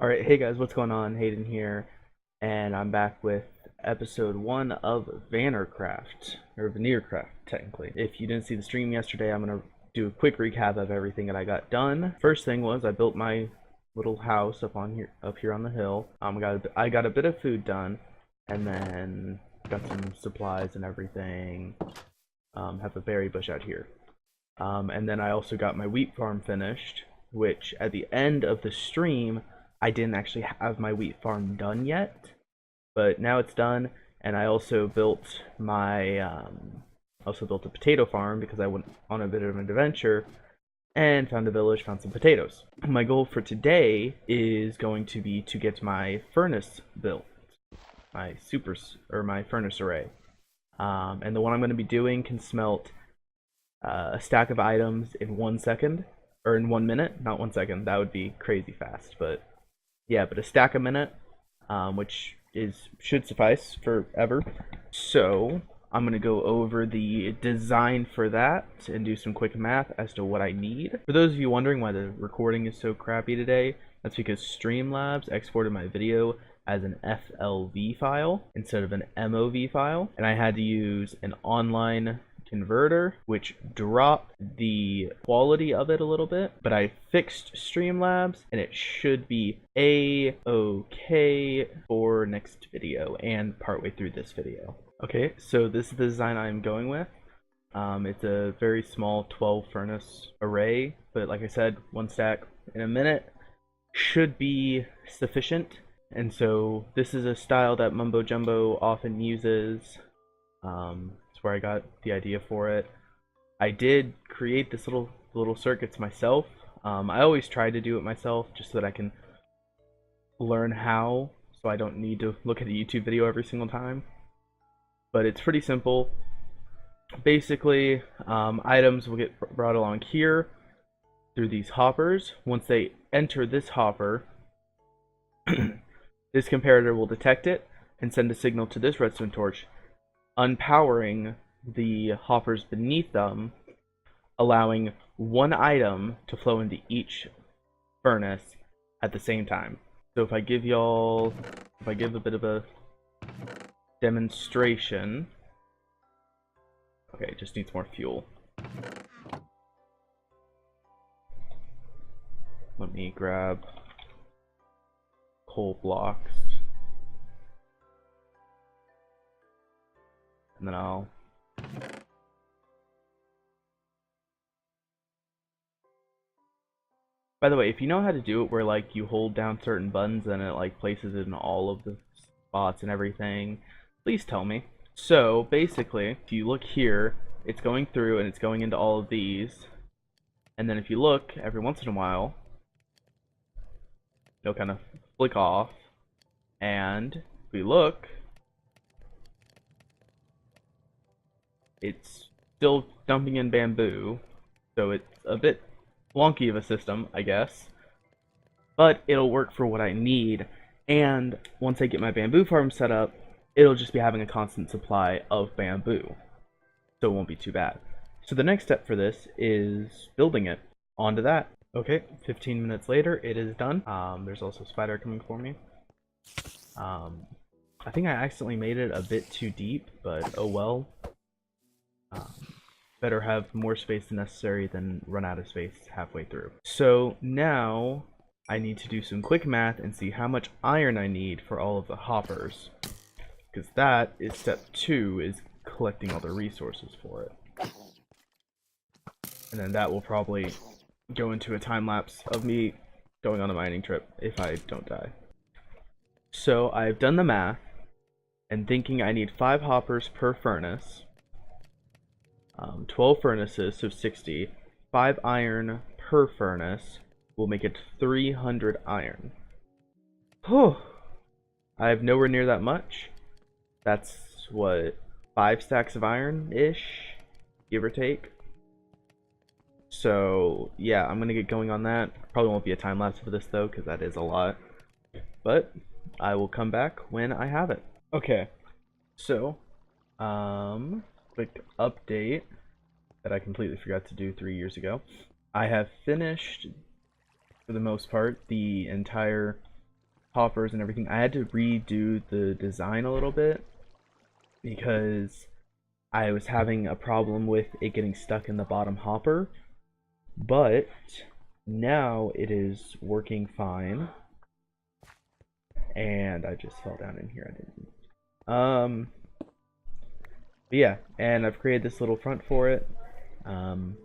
Alright, hey guys, what's going on? Hayden here, and I'm back with episode 1 of Vannërcraft, or Vannërcraft, technically. If you didn't see the stream yesterday, I'm going to do a quick recap of everything that I got done. First thing was I built my little house up here on the hill. I got a bit of food done, and then got some supplies and everything. Have a berry bush out here. And then I also got my wheat farm finished, which at the end of the stream, I didn't actually have my wheat farm done yet, but now it's done. And I also built a potato farm because I went on a bit of an adventure and found a village, found some potatoes. My goal for today is going to be to get my furnace built, my furnace array. And the one I'm going to be doing can smelt a stack of items in 1 second, or in 1 minute, not 1 second. That would be crazy fast, but yeah, but a stack a minute, which should suffice forever. So I'm gonna go over the design for that and do some quick math as to what I need. For those of you wondering why the recording is so crappy today, that's because Streamlabs exported my video as an FLV file instead of an MOV file, and I had to use an online converter, which dropped the quality of it a little bit, but I fixed Streamlabs and it should be a-okay for next video and partway through this video. Okay, so this is the design I'm going with. It's a very small 12 furnace array, but like I said, 1 stack in a minute should be sufficient. And so this is a style that Mumbo Jumbo often uses. Where I got the idea for it. I did create this little circuits myself. I always try to do it myself just so that I can learn how, so I don't need to look at a YouTube video every single time. But it's pretty simple. Basically, items will get brought along here through these hoppers. Once they enter this hopper, this comparator will detect it and send a signal to this redstone torch, unpowering the hoppers beneath them, allowing one item to flow into each furnace at the same time. So if I give a bit of a demonstration. Okay, it just needs more fuel. Let me grab coal blocks. And then I'll By the way, if you know how to do it where like you hold down certain buttons and it like places it in all of the spots and everything, please tell me. So basically, if you look here, it's going through and it's going into all of these. And then if you look every once in a while, it'll kind of flick off. And if we look, it's still dumping in bamboo, so it's a bit wonky of a system, I guess, but it'll work for what I need. And once I get my bamboo farm set up, it'll just be having a constant supply of bamboo, so it won't be too bad. So the next step for this is building it. On to that. Okay, 15 minutes later, it is done. There's also a spider coming for me. I think I accidentally made it a bit too deep, but oh well. Better have more space than necessary than run out of space halfway through. So now I need to do some quick math and see how much iron I need for all of the hoppers, because that is step 2, is collecting all the resources for it. And then that will probably go into a time lapse of me going on a mining trip if I don't die. So I've done the math and thinking I need 5 hoppers per furnace. 12 furnaces, so 60. 5 iron per furnace will make it 300 iron. Whew. I have nowhere near that much. That's what, 5 stacks of iron-ish, give or take. So yeah, I'm gonna get going on that. Probably won't be a time lapse for this though, because that is a lot. But I will come back when I have it. Okay, so quick update that I completely forgot to do 3 years ago. I have finished, for the most part, the entire hoppers and everything, I had to redo the design a little bit because I was having a problem with it getting stuck in the bottom hopper, but now it is working fine. And I just fell down in here. I didn't. But yeah, and I've created this little front for it. Um,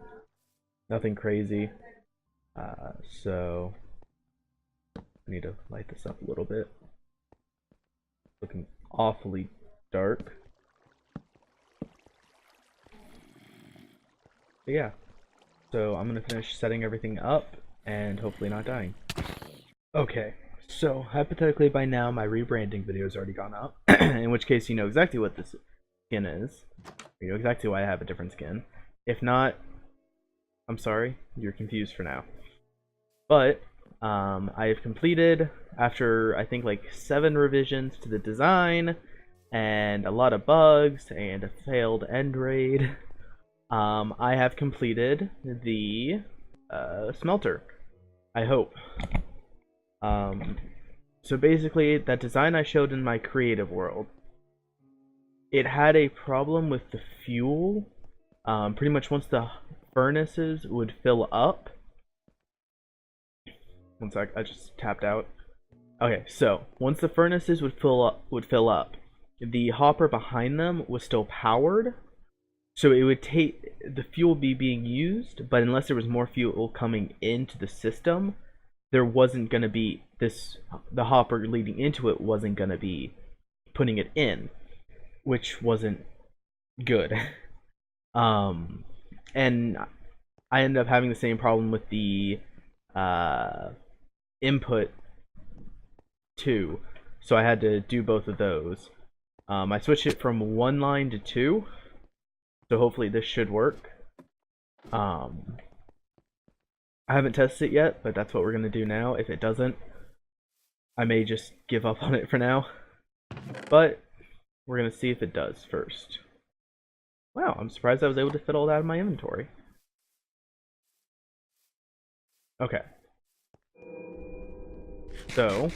Nothing crazy. So I need to light this up a little bit. Looking awfully dark. But yeah, so I'm gonna finish setting everything up and hopefully not dying. Okay, so hypothetically by now my rebranding video has already gone up, in which case you know exactly what this skin is. You know exactly why I have a different skin. If not, I'm sorry, you're confused for now. But I have completed, after I think like 7 revisions to the design and a lot of bugs and a failed end raid, I have completed the smelter. I hope. So basically, that design I showed in my creative world, it had a problem with the fuel. Pretty much once the furnaces would fill up. One sec, I just tapped out. Okay, so once the furnaces would fill up, the hopper behind them was still powered. So it would take the fuel be being used, but unless there was more fuel coming into the system, there wasn't going to be the hopper leading into it wasn't going to be putting it in, which wasn't good. And I ended up having the same problem with the input too, so I had to do both of those. I switched it from 1 line to 2, so hopefully this should work. I haven't tested it yet, but that's what we're gonna do now. If it doesn't, I may just give up on it for now, but we're gonna see if it does first. Wow, I'm surprised I was able to fit all that in my inventory. Okay. So,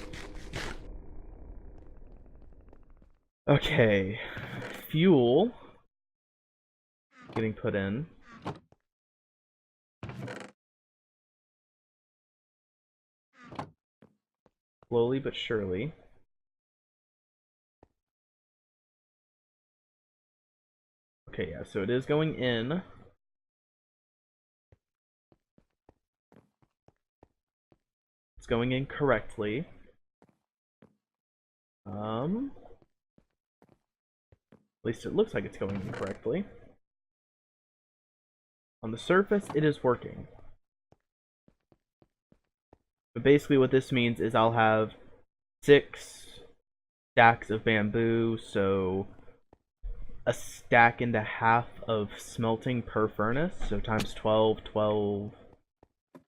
okay, fuel getting put in. Slowly but surely. Okay, yeah, so it is going in. It's going in correctly. At least it looks like it's going in correctly. On the surface, it is working. But basically what this means is I'll have 6 stacks of bamboo, so a stack and a half of smelting per furnace, so times 12, 12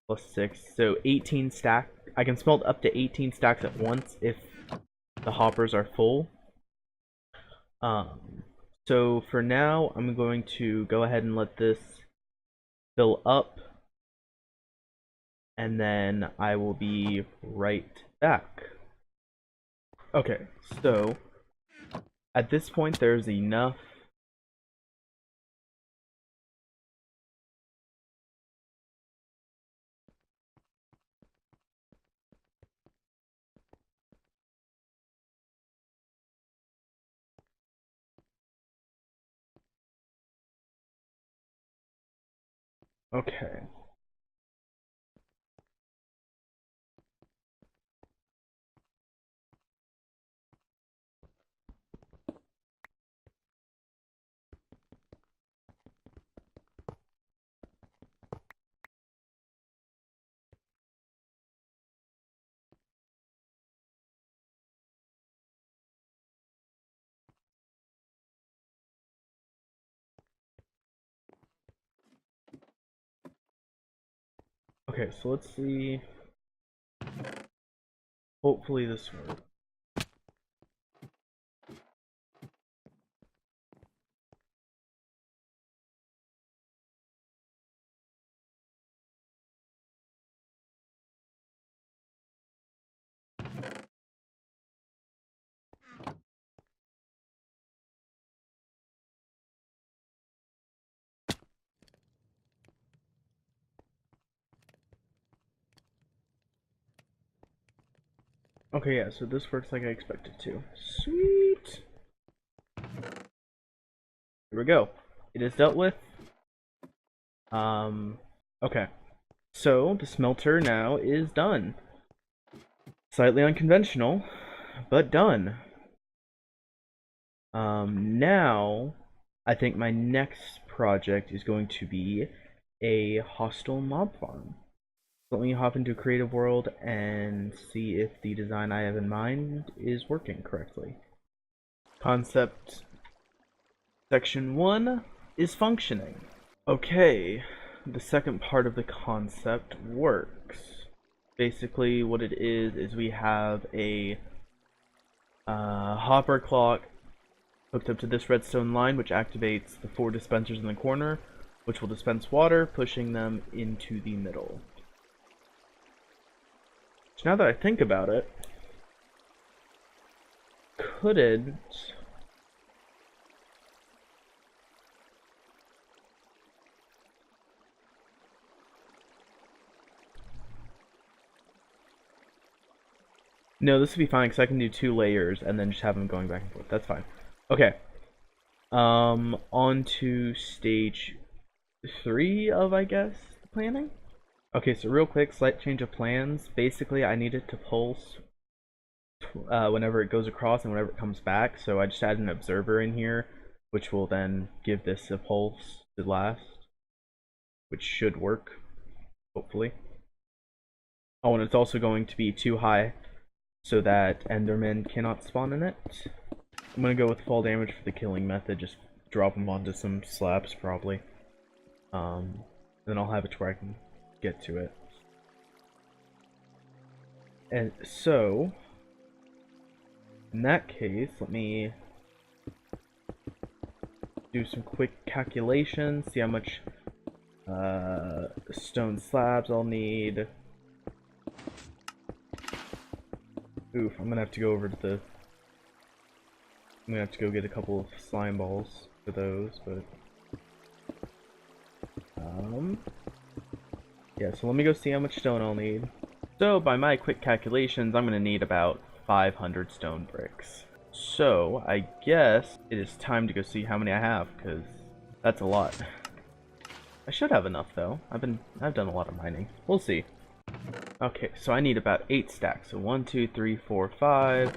plus 6, so 18 stack. I can smelt up to 18 stacks at once if the hoppers are full. So for now, I'm going to go ahead and let this fill up, and then I will be right back. Okay, so at this point there's enough. Okay. Okay, so let's see. Hopefully this works. Okay, yeah, so this works like I expected to. Sweet! Here we go. It is dealt with. Okay. So, the smelter now is done. Slightly unconventional, but done. Now, I think my next project is going to be a hostile mob farm. Let me hop into Creative World and see if the design I have in mind is working correctly. Concept section 1 is functioning. Okay, the second part of the concept works. Basically, what it is we have a hopper clock hooked up to this redstone line, which activates the 4 dispensers in the corner, which will dispense water, pushing them into the middle. So now that I think about it, couldn't no, this would be fine because I can do 2 layers and then just have them going back and forth. That's fine. Okay. On to stage 3 of, I guess, the planning. Okay, so real quick, slight change of plans. Basically, I need it to pulse whenever it goes across and whenever it comes back. So I just added an observer in here, which will then give this a pulse to last, which should work, hopefully. Oh, and it's also going to be too high so that Endermen cannot spawn in it. I'm gonna go with fall damage for the killing method, just drop them onto some slabs probably. Then I'll have it to where I can get to it. And so, in that case, let me do some quick calculations, see how much stone slabs I'll need. Oof, I'm gonna have to go over to the... I'm gonna have to go get a couple of slime balls for those, but... Yeah, so let me go see how much stone I'll need. So, by my quick calculations, I'm gonna need about 500 stone bricks. So, I guess it is time to go see how many I have, because that's a lot. I should have enough, though. I've done a lot of mining. We'll see. Okay, so I need about 8 stacks. So 1, 2, 3, 4, 5,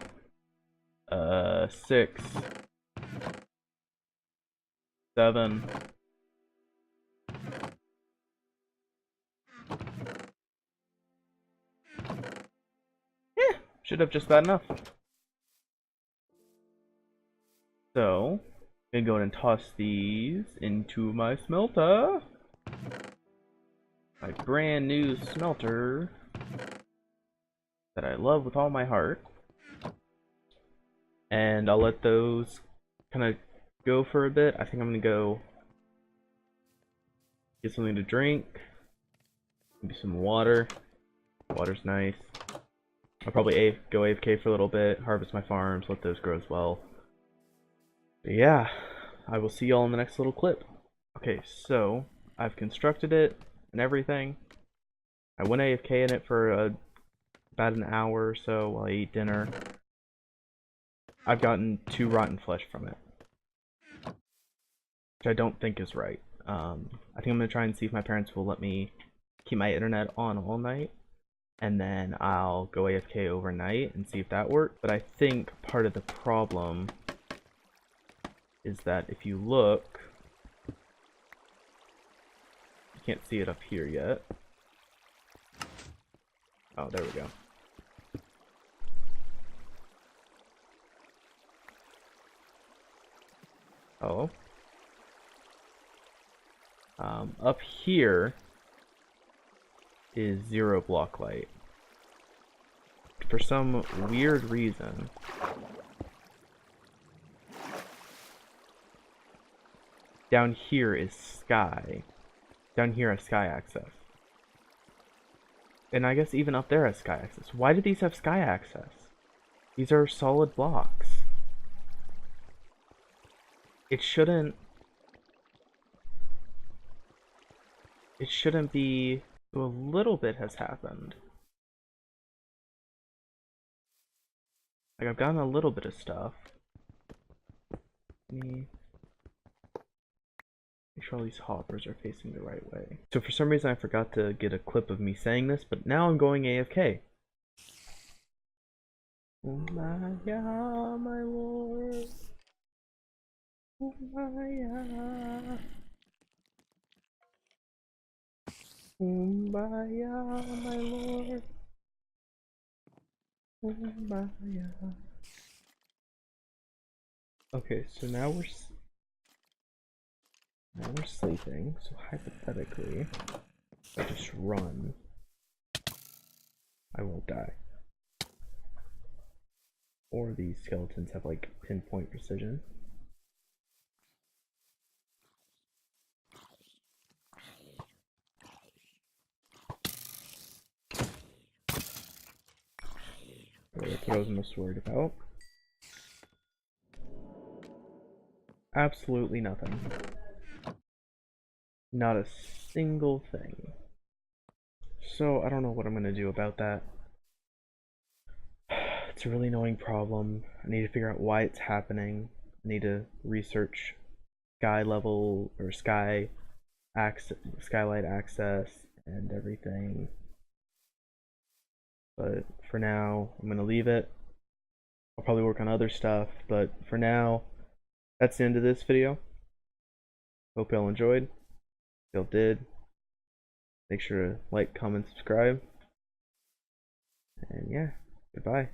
6, 7. Yeah, should have just about enough. So, I'm gonna go ahead and toss these into my smelter. My brand new smelter that I love with all my heart. And I'll let those kind of go for a bit. I think I'm gonna go get something to drink. Maybe some water. Water's nice. I'll probably go AFK for a little bit, harvest my farms, let those grow as well. But yeah, I will see y'all in the next little clip. Okay, so I've constructed it and everything. I went AFK in it for about an hour or so while I ate dinner. I've gotten 2 rotten flesh from it, which I don't think is right. I think I'm gonna try and see if my parents will let me keep my internet on all night, and then I'll go AFK overnight and see if that works. But I think part of the problem is that if you look, you can't see it up here yet. Oh, there we go. Oh. Up here is 0 block light. For some weird reason, down here is sky. Down here has sky access. And I guess even up there has sky access. Why do these have sky access? These are solid blocks. It shouldn't be... So a little bit has happened. Like, I've gotten a little bit of stuff. Let me make sure all these hoppers are facing the right way. So for some reason I forgot to get a clip of me saying this, but now I'm going AFK. Kumbaya, my lord. Kumbaya. Kumbaya, my lord. Kumbaya. Okay, so now we're sleeping. So hypothetically, if I just run, I won't die. Or these skeletons have like pinpoint precision. That's what I was most worried about. Absolutely nothing. Not a single thing. So I don't know what I'm gonna do about that. It's a really annoying problem. I need to figure out why it's happening. I need to research sky level or skylight access and everything. But for now, I'm gonna leave it. I'll probably work on other stuff, but for now, that's the end of this video. Hope y'all enjoyed. If y'all did, make sure to like, comment, subscribe. And yeah, goodbye.